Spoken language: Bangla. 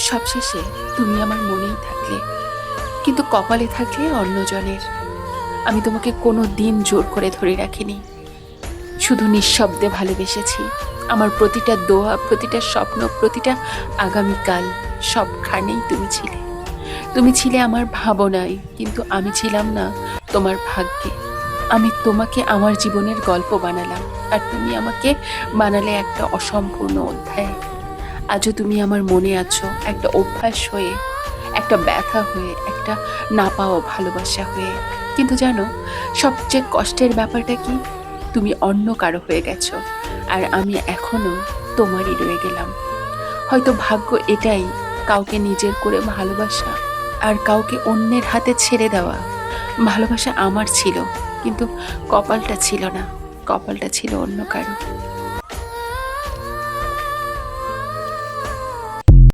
সবশেষে তুমি আমার মনেই থাকলে, কিন্তু কপালে থাকলে অন্যজনের। আমি তোমাকে কোনো দিন জোর করে ধরে রাখিনি, শুধু নিঃশব্দে ভালোবেসেছি। আমার প্রতিটা দোয়া, প্রতিটা স্বপ্ন, প্রতিটা আগামীকাল, সবখানেই তুমি ছিলে। তুমি ছিলে আমার ভাবনায়, কিন্তু আমি ছিলাম না তোমার ভাগ্যে। আমি তোমাকে আমার জীবনের গল্প বানালাম, আর তুমি আমাকে বানালে একটা অসম্পূর্ণ অধ্যায়। আজও তুমি আমার মনে আছো, একটা অভ্যাস হয়ে, একটা ব্যথা হয়ে, একটা না পাওয়া ভালোবাসা হয়ে। কিন্তু জানো, সবচেয়ে কষ্টের ব্যাপারটা কি? তুমি অন্য কারো হয়ে গেছো, আর আমি এখনো তোমারই রয়ে গেলাম। হয়তো ভাগ্য এটাই, কাউকে নিজের করে ভালোবাসা আর কাউকে অন্যের হাতে ছেড়ে দেওয়া। ভালোবাসা আমার ছিল, কিন্তু কপালটা ছিল না, কপালটা ছিল অন্য কারো।